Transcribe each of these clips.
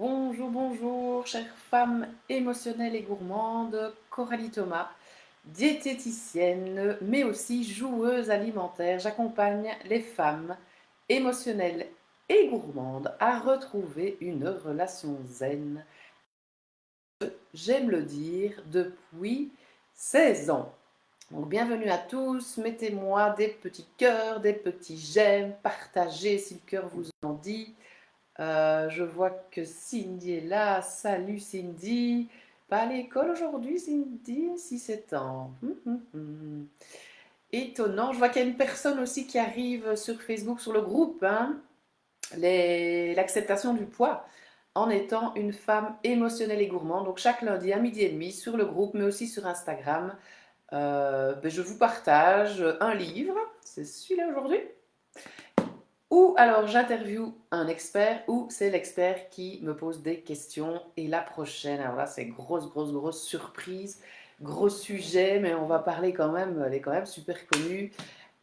Bonjour, bonjour, chères femmes émotionnelles et gourmandes, Coralie Thomas, diététicienne, mais aussi joueuse alimentaire. J'accompagne les femmes émotionnelles et gourmandes à retrouver une relation zen. J'aime le dire depuis 16 ans. Donc, bienvenue à tous, mettez-moi des petits cœurs, des petits j'aime, partagez si le cœur vous en dit. Je vois que Cindy est là. Salut Cindy. Pas à l'école aujourd'hui, Cindy, 6-7 ans. Étonnant. Je vois qu'il y a une personne aussi qui arrive sur Facebook, sur le groupe, hein, l'acceptation du poids en étant une femme émotionnelle et gourmande. Donc chaque lundi à midi et demi sur le groupe, mais aussi sur Instagram, je vous partage un livre. C'est celui-là aujourd'hui. Ou alors j'interviewe un expert, ou c'est l'expert qui me pose des questions. Et la prochaine, alors là c'est grosse surprise, gros sujet, mais on va parler quand même, elle est quand même super connue.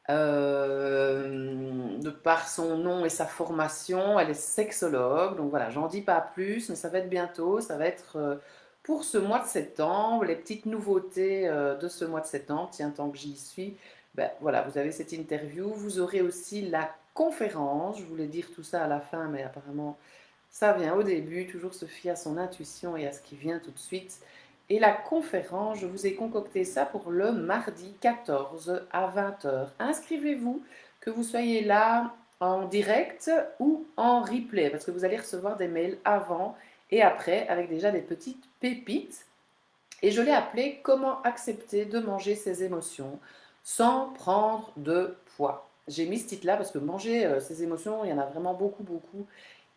De par son nom et sa formation, elle est sexologue. Donc voilà, j'en dis pas plus, mais ça va être bientôt, ça va être pour ce mois de septembre, les petites nouveautés de ce mois de septembre. Tiens, tant que j'y suis, ben, voilà, vous avez cette interview. Vous aurez aussi la conférence. Je voulais dire tout ça à la fin, mais apparemment ça vient au début. Toujours se fier à son intuition et à ce qui vient tout de suite. Et la conférence, je vous ai concocté ça pour le mardi 14 à 20 heures. Inscrivez-vous, que vous soyez là en direct ou en replay, parce que vous allez recevoir des mails avant et après avec déjà des petites pépites. Et je l'ai appelé Comment accepter de manger ses émotions sans prendre de poids. J'ai mis ce titre-là parce que manger ses émotions, il y en a vraiment beaucoup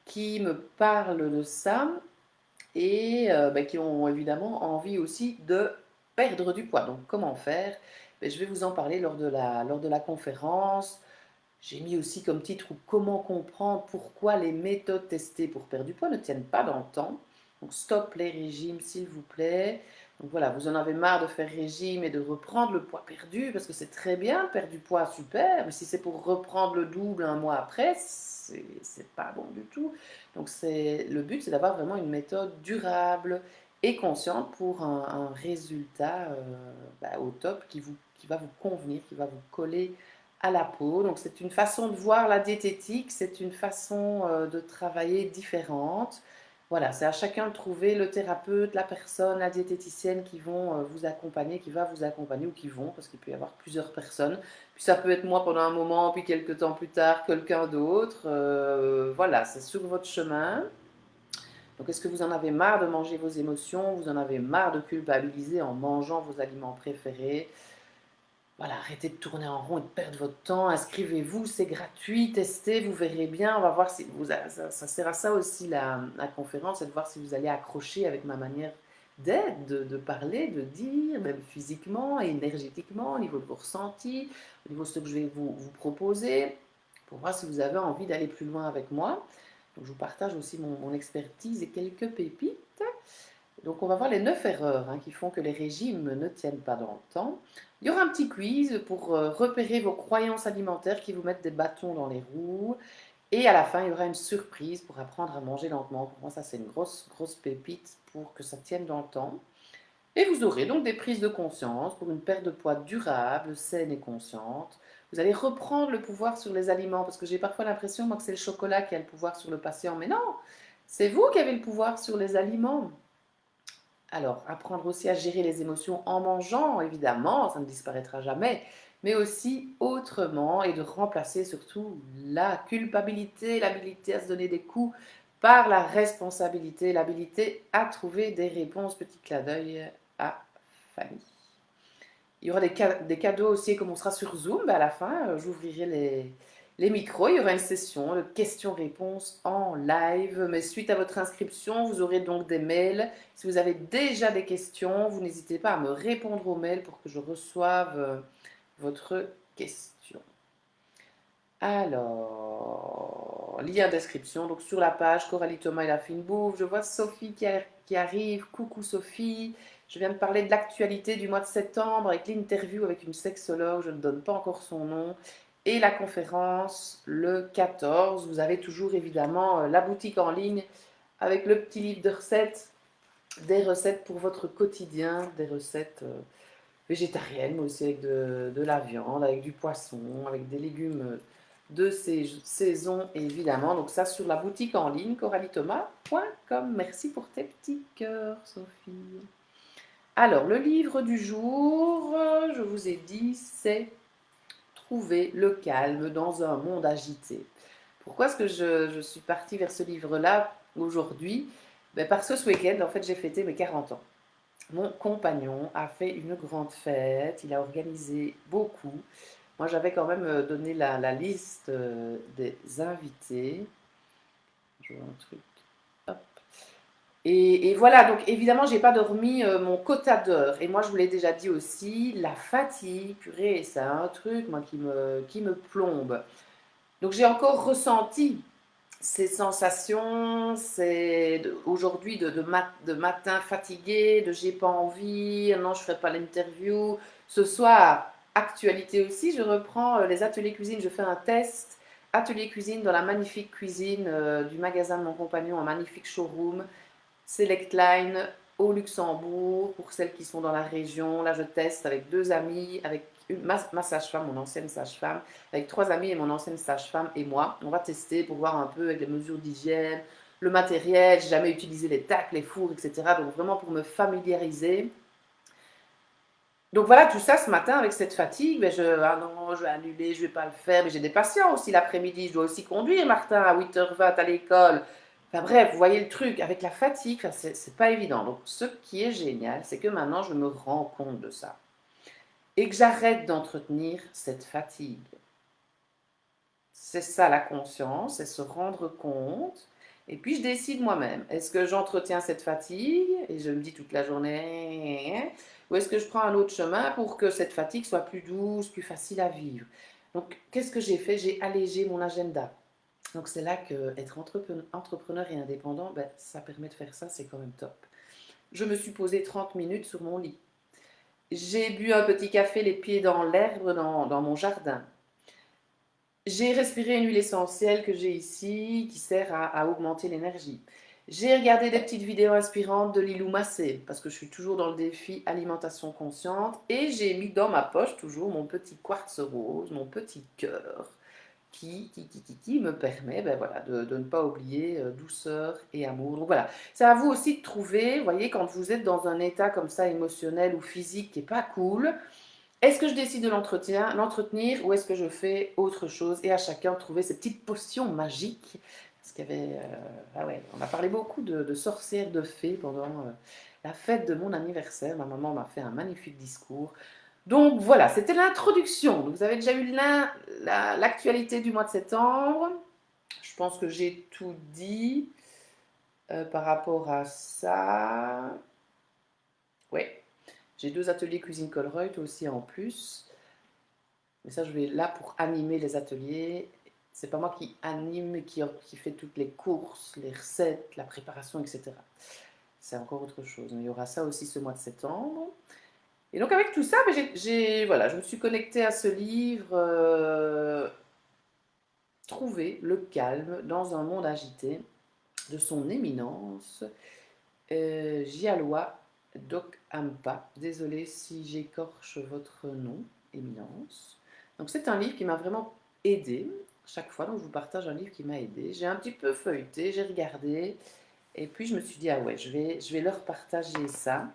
qui me parlent de ça et qui ont évidemment envie aussi de perdre du poids. Donc comment faire? Je vais vous en parler lors de la conférence. J'ai mis aussi comme titre Comment comprendre pourquoi les méthodes testées pour perdre du poids ne tiennent pas dans le temps. Donc stop les régimes s'il vous plaît. Donc voilà, vous en avez marre de faire régime et de reprendre le poids perdu, parce que c'est très bien, perdre du poids, super, mais si c'est pour reprendre le double un mois après, c'est pas bon du tout. Donc le but, c'est d'avoir vraiment une méthode durable et consciente pour un résultat au top qui va vous convenir, qui va vous coller à la peau. Donc c'est une façon de voir la diététique, c'est une façon de travailler différente. Voilà, c'est à chacun de trouver le thérapeute, la personne, la diététicienne qui vont vous accompagner, qui va vous accompagner ou qui vont, parce qu'il peut y avoir plusieurs personnes. Puis ça peut être moi pendant un moment, puis quelques temps plus tard, quelqu'un d'autre. Voilà, c'est sur votre chemin. Donc est-ce que vous en avez marre de manger vos émotions? Vous en avez marre de culpabiliser en mangeant vos aliments préférés? Voilà, arrêtez de tourner en rond et de perdre votre temps. Inscrivez-vous, c'est gratuit, testez, vous verrez bien. On va voir si ça sert à ça aussi la conférence, c'est de voir si vous allez accrocher avec ma manière d'être, de parler, de dire, même physiquement, énergétiquement, au niveau de vos ressentis, au niveau de ce que je vais vous proposer, pour voir si vous avez envie d'aller plus loin avec moi. Donc, je vous partage aussi mon expertise et quelques pépites. Donc on va voir les 9 erreurs qui font que les régimes ne tiennent pas dans le temps. Il y aura un petit quiz pour repérer vos croyances alimentaires qui vous mettent des bâtons dans les roues. Et à la fin, il y aura une surprise pour apprendre à manger lentement. Pour moi, ça c'est une grosse pépite pour que ça tienne dans le temps. Et vous aurez donc des prises de conscience pour une perte de poids durable, saine et consciente. Vous allez reprendre le pouvoir sur les aliments, parce que j'ai parfois l'impression, moi, que c'est le chocolat qui a le pouvoir sur le patient. Mais non, c'est vous qui avez le pouvoir sur les aliments. Alors, apprendre aussi à gérer les émotions en mangeant, évidemment, ça ne disparaîtra jamais, mais aussi autrement, et de remplacer surtout la culpabilité, l'habilité à se donner des coups par la responsabilité, l'habilité à trouver des réponses. Petit clin d'œil à Fanny. Il y aura des cadeaux aussi, comme on sera sur Zoom, à la fin, j'ouvrirai les micros. Il y aura une session de questions-réponses en live. Mais suite à votre inscription, vous aurez donc des mails. Si vous avez déjà des questions, vous n'hésitez pas à me répondre aux mails pour que je reçoive votre question. Alors, lien description, donc sur la page Coralie Thomas et la fine bouffe. Je vois Sophie qui arrive. Coucou Sophie. Je viens de parler de l'actualité du mois de septembre avec l'interview avec une sexologue, je ne donne pas encore son nom, et la conférence le 14. Vous avez toujours évidemment la boutique en ligne avec le petit livre de recettes, des recettes pour votre quotidien, des recettes végétariennes, mais aussi avec de la viande, avec du poisson, avec des légumes de saison évidemment. Donc ça sur la boutique en ligne coralithomas.com. Merci pour tes petits cœurs, Sophie. Alors, le livre du jour, je vous ai dit, c'est Trouver le calme dans un monde agité. Pourquoi est-ce que je suis partie vers ce livre-là aujourd'hui? Ben parce que ce week-end, en fait, j'ai fêté mes 40 ans. Mon compagnon a fait une grande fête, il a organisé beaucoup. Moi, j'avais quand même donné la liste des invités. Je vois un truc. Hop. Et voilà, donc évidemment, j'ai pas dormi mon quota d'heures. Et moi, je vous l'ai déjà dit aussi, la fatigue, purée, c'est un truc, moi, qui me plombe. Donc, j'ai encore ressenti ces sensations, c'est aujourd'hui de matin fatigué, de j'ai pas envie, non, je ferai pas l'interview. Ce soir, actualité aussi, je reprends les ateliers cuisine, je fais un test. Atelier cuisine dans la magnifique cuisine du magasin de mon compagnon, un magnifique showroom. Select Line au Luxembourg, pour celles qui sont dans la région. Là, je teste avec deux amis, avec ma sage-femme, mon ancienne sage-femme, avec trois amis et mon ancienne sage-femme et moi. On va tester pour voir un peu avec les mesures d'hygiène, le matériel. J'ai jamais utilisé les tacs, les fours, etc. Donc vraiment pour me familiariser. Donc voilà, tout ça ce matin avec cette fatigue, ben ah non, je vais annuler, je vais pas le faire, mais j'ai des patients aussi l'après-midi, je dois aussi conduire Martin à 8h20 à l'école. Enfin bref, vous voyez le truc, avec la fatigue, enfin, c'est pas évident. Donc ce qui est génial, c'est que maintenant je me rends compte de ça et que j'arrête d'entretenir cette fatigue. C'est ça la conscience, c'est se rendre compte. Et puis je décide moi-même, est-ce que j'entretiens cette fatigue et je me dis toute la journée, ou est-ce que je prends un autre chemin pour que cette fatigue soit plus douce, plus facile à vivre. Donc qu'est-ce que j'ai fait? J'ai allégé mon agenda. Donc c'est là que être entrepreneur et indépendant, ben, ça permet de faire ça, c'est quand même top. Je me suis posée 30 minutes sur mon lit. J'ai bu un petit café les pieds dans l'herbe dans mon jardin. J'ai respiré une huile essentielle que j'ai ici qui sert à augmenter l'énergie. J'ai regardé des petites vidéos inspirantes de Lilou Massé parce que je suis toujours dans le défi alimentation consciente et j'ai mis dans ma poche toujours mon petit quartz rose, mon petit cœur qui me permet ben voilà, de ne pas oublier douceur et amour. Donc voilà, c'est à vous aussi de trouver, vous voyez, quand vous êtes dans un état comme ça émotionnel ou physique qui n'est pas cool, est-ce que je décide de l'entretenir ou est-ce que je fais autre chose? Et à chacun de trouver ces petites potions magiques. Parce qu'il y avait. Ah ouais, on a parlé beaucoup de sorcières, de fées pendant la fête de mon anniversaire. Ma maman m'a fait un magnifique discours. Donc voilà, c'était l'introduction. Donc, vous avez déjà eu l'actualité du mois de septembre. Je pense que j'ai tout dit par rapport à ça. Oui. J'ai deux ateliers cuisine Colruyt aussi en plus. Mais ça, je vais là pour animer les ateliers. C'est pas moi qui anime, mais qui fait toutes les courses, les recettes, la préparation, etc. C'est encore autre chose. Mais il y aura ça aussi ce mois de septembre. Et donc avec tout ça, voilà, je me suis connectée à ce livre, Trouver le calme dans un monde agité, de son éminence, Jialoa Doc Ampa. Désolée si j'écorche votre nom, éminence. Donc c'est un livre qui m'a vraiment aidé. Chaque fois, donc je vous partage un livre qui m'a aidé. J'ai un petit peu feuilleté, j'ai regardé, et puis je me suis dit ah ouais, je vais leur partager ça.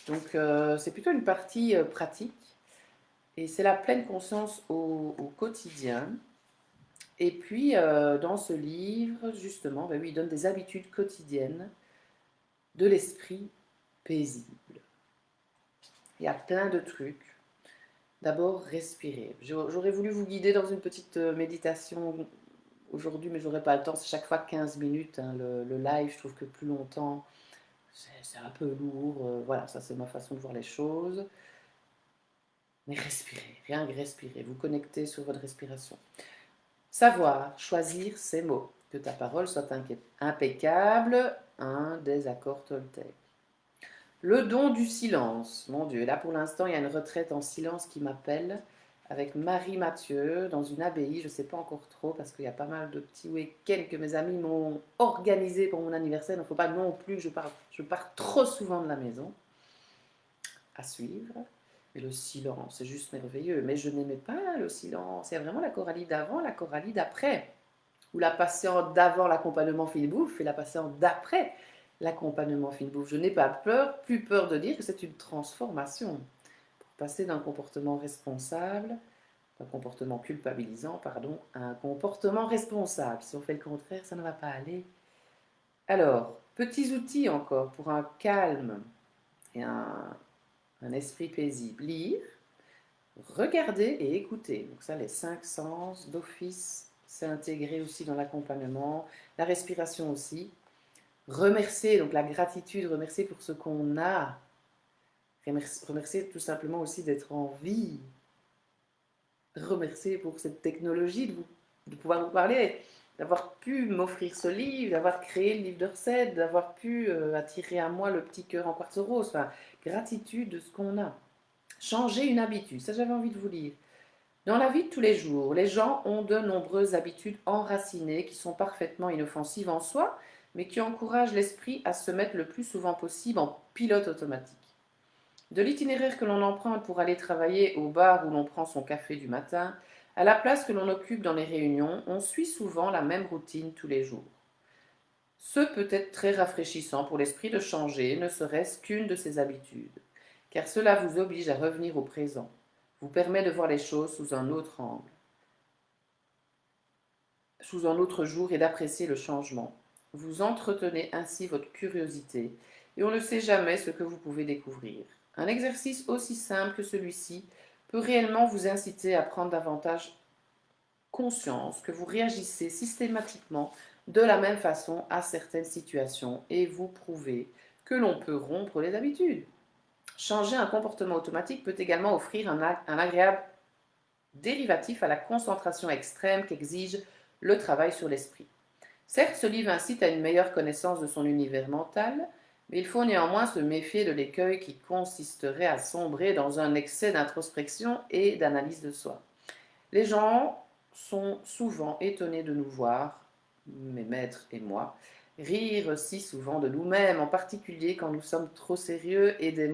Donc c'est plutôt une partie pratique, et c'est la pleine conscience au quotidien. Et puis dans ce livre, justement, ben oui, il donne des habitudes quotidiennes de l'esprit paisible. Il y a plein de trucs. D'abord, respirer. J'aurais voulu vous guider dans une petite méditation aujourd'hui, mais j'aurais pas le temps. C'est chaque fois 15 minutes. Hein, le live, je trouve que plus longtemps, c'est un peu lourd. Voilà, ça c'est ma façon de voir les choses. Mais respirez, rien que respirer. Vous connectez sur votre respiration. Savoir choisir ses mots. Que ta parole soit impeccable. Un des accords Toltec. Le don du silence. Mon Dieu, là pour l'instant, il y a une retraite en silence qui m'appelle avec Marie Mathieu dans une abbaye. Je ne sais pas encore trop parce qu'il y a pas mal de petits week-ends que mes amis m'ont organisé pour mon anniversaire. Donc il ne faut pas non plus que je pars trop souvent de la maison. À suivre. Et le silence, c'est juste merveilleux. Mais je n'aimais pas le silence. Il y a vraiment la Coralie d'avant, la Coralie d'après. Ou la patiente d'avant l'accompagnement fil-bouffe et la patiente d'après l'accompagnement fil-bouffe. Je n'ai pas peur, plus peur de dire que c'est une transformation. Pour passer d'un comportement responsable, d'un comportement culpabilisant, pardon, à un comportement responsable. Si on fait le contraire, ça ne va pas aller. Alors, petits outils encore pour un calme et un esprit paisible. Lire, regarder et écouter. Donc ça, les 5 sens d'office, c'est intégré aussi dans l'accompagnement. La respiration aussi. Remercier, donc la gratitude, remercier pour ce qu'on a. Remercier tout simplement aussi d'être en vie. Remercier pour cette technologie, de pouvoir vous parler, d'avoir pu m'offrir ce livre, d'avoir créé le livre de recettes, d'avoir pu attirer à moi le petit cœur en quartz rose. Enfin, gratitude de ce qu'on a. Changer une habitude, ça j'avais envie de vous lire. Dans la vie de tous les jours, les gens ont de nombreuses habitudes enracinées qui sont parfaitement inoffensives en soi, mais qui encouragent l'esprit à se mettre le plus souvent possible en pilote automatique. De l'itinéraire que l'on emprunte pour aller travailler au bar où l'on prend son café du matin, à la place que l'on occupe dans les réunions, on suit souvent la même routine tous les jours. Ce peut être très rafraîchissant pour l'esprit de changer, ne serait-ce qu'une de ses habitudes, car cela vous oblige à revenir au présent, vous permet de voir les choses sous un autre angle, sous un autre jour et d'apprécier le changement. Vous entretenez ainsi votre curiosité et on ne sait jamais ce que vous pouvez découvrir. Un exercice aussi simple que celui-ci peut réellement vous inciter à prendre davantage conscience que vous réagissez systématiquement de la même façon à certaines situations et vous prouver que l'on peut rompre les habitudes. Changer un comportement automatique peut également offrir un agréable dérivatif à la concentration extrême qu'exige le travail sur l'esprit. Certes, ce livre incite à une meilleure connaissance de son univers mental, mais il faut néanmoins se méfier de l'écueil qui consisterait à sombrer dans un excès d'introspection et d'analyse de soi. Les gens sont souvent étonnés de nous voir, mes maîtres et moi, rire si souvent de nous-mêmes, en particulier quand nous sommes trop sérieux et des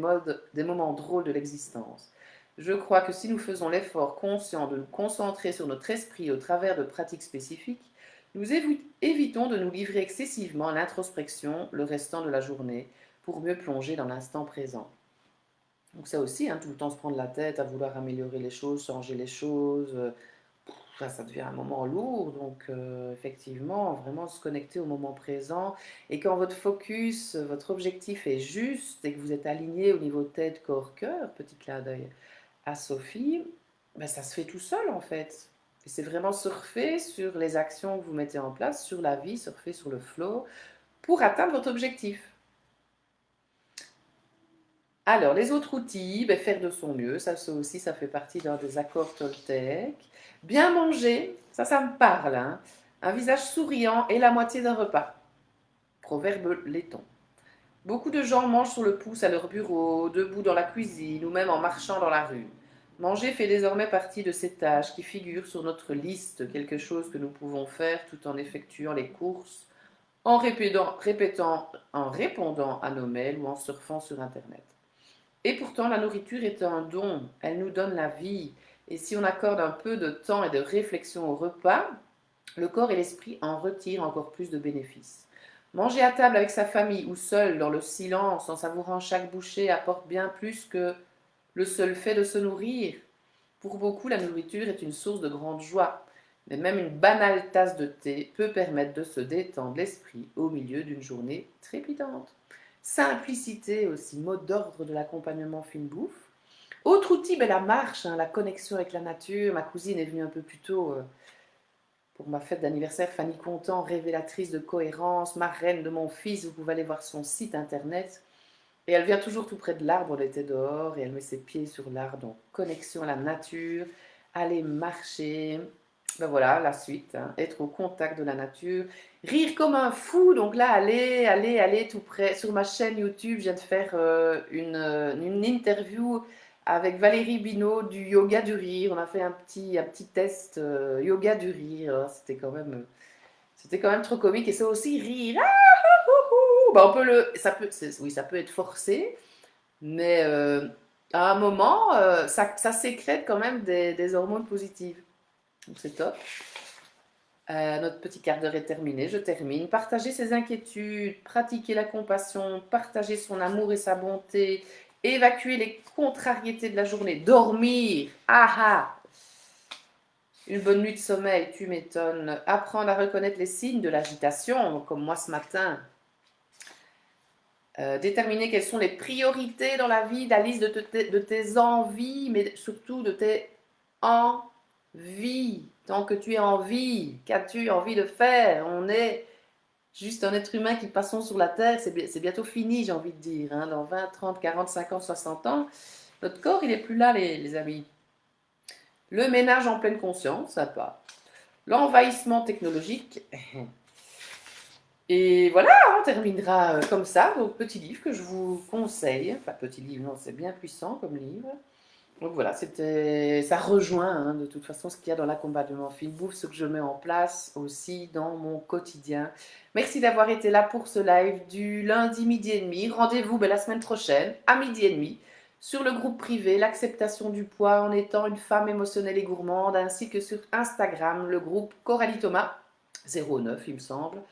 moments drôles de l'existence. Je crois que si nous faisons l'effort conscient de nous concentrer sur notre esprit au travers de pratiques spécifiques, nous évitons de nous livrer excessivement à l'introspection le restant de la journée pour mieux plonger dans l'instant présent. Donc ça aussi, hein, tout le temps se prendre la tête à vouloir améliorer les choses, changer les choses, ça devient un moment lourd. Donc effectivement, vraiment se connecter au moment présent. Et quand votre focus, votre objectif est juste et que vous êtes aligné au niveau tête, corps, cœur, petit clin d'œil à Sophie, ben, ça se fait tout seul en fait. Et c'est vraiment surfer sur les actions que vous mettez en place, sur la vie, surfer sur le flow, pour atteindre votre objectif. Alors, les autres outils, ben, faire de son mieux, ça aussi, ça fait partie d'un des accords Toltec. Bien manger, ça me parle, hein. Un visage souriant et la moitié d'un repas. Proverbe laiton. Beaucoup de gens mangent sur le pouce à leur bureau, debout dans la cuisine ou même en marchant dans la rue. Manger fait désormais partie de ces tâches qui figurent sur notre liste, quelque chose que nous pouvons faire tout en effectuant les courses, en répondant à nos mails ou en surfant sur Internet. Et pourtant, la nourriture est un don, elle nous donne la vie. Et si on accorde un peu de temps et de réflexion au repas, le corps et l'esprit en retirent encore plus de bénéfices. Manger à table avec sa famille ou seul, dans le silence, en savourant chaque bouchée, apporte bien plus que le seul fait de se nourrir. Pour beaucoup, la nourriture est une source de grande joie, mais même une banale tasse de thé peut permettre de se détendre l'esprit au milieu d'une journée trépidante. Simplicité aussi, mot d'ordre de l'accompagnement fine bouffe. Autre outil, ben la marche, hein, la connexion avec la nature. Ma cousine est venue un peu plus tôt pour ma fête d'anniversaire, Fanny Contant, révélatrice de cohérence, marraine de mon fils. Vous pouvez aller voir son site internet. Et elle vient toujours tout près de l'arbre, on était dehors, et elle met ses pieds sur l'arbre, donc connexion à la nature, aller marcher, ben voilà, la suite, hein, être au contact de la nature, rire comme un fou, donc là, aller tout près, sur ma chaîne YouTube, je viens de faire une interview avec Valérie Binaud du yoga du rire. On a fait un petit test yoga du rire. C'était quand même trop comique et c'est aussi rire. Bah, on peut oui, ça peut être forcé, mais à un moment, ça sécrète quand même des hormones positives. Donc c'est top. Notre petit quart d'heure est terminé, je termine. Partager ses inquiétudes, pratiquer la compassion, partager son amour et sa bonté, évacuer les contrariétés de la journée, dormir. Ah ah. Une bonne nuit de sommeil, tu m'étonnes. Apprendre à reconnaître les signes de l'agitation, comme moi ce matin. Déterminer quelles sont les priorités dans la vie, la liste de tes envies, mais surtout de tes envies. Tant que tu es en vie, qu'as-tu envie de faire? On est juste un être humain qui passons sur la Terre, c'est bientôt fini, j'ai envie de dire. Hein. Dans 20, 30, 40, 50, 60 ans, notre corps, il n'est plus là, les amis. Le ménage en pleine conscience, sympa. L'envahissement technologique. Et voilà, on terminera comme ça. Donc, petit livre que je vous conseille. Enfin, petit livre, non, c'est bien puissant comme livre. Donc voilà, ça rejoint hein, de toute façon ce qu'il y a dans l'accompagnement Feel Bouffe, ce que je mets en place aussi dans mon quotidien. Merci d'avoir été là pour ce live du lundi midi et demi. Rendez-vous la semaine prochaine à midi et demi sur le groupe privé L'acceptation du poids en étant une femme émotionnelle et gourmande, ainsi que sur Instagram, le groupe Coralie Thomas 09, il me semble.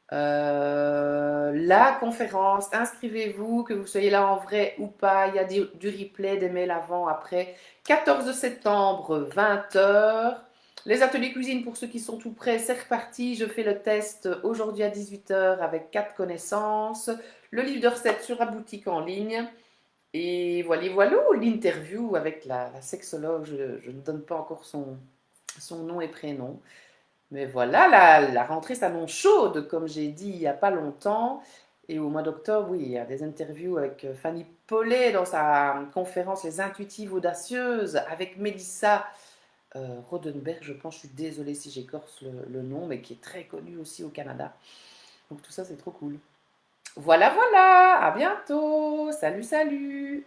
La conférence, inscrivez-vous, que vous soyez là en vrai ou pas, il y a du replay, des mails avant, après. 14 septembre, 20h. Les ateliers cuisine, pour ceux qui sont tout prêts, c'est reparti. Je fais le test aujourd'hui à 18h avec 4 connaissances. Le livre de recettes sur la boutique en ligne. Et voilà, voilà, l'interview avec la sexologue, je ne donne pas encore son nom et prénom. Mais voilà, la rentrée s'annonce chaude, comme j'ai dit il n'y a pas longtemps. Et au mois d'octobre, oui, il y a des interviews avec Fanny Paulet dans sa conférence Les Intuitives Audacieuses, avec Mélissa Rodenberg, je pense, je suis désolée si j'écorce le nom, mais qui est très connue aussi au Canada. Donc tout ça, c'est trop cool. Voilà, voilà, à bientôt. Salut, salut.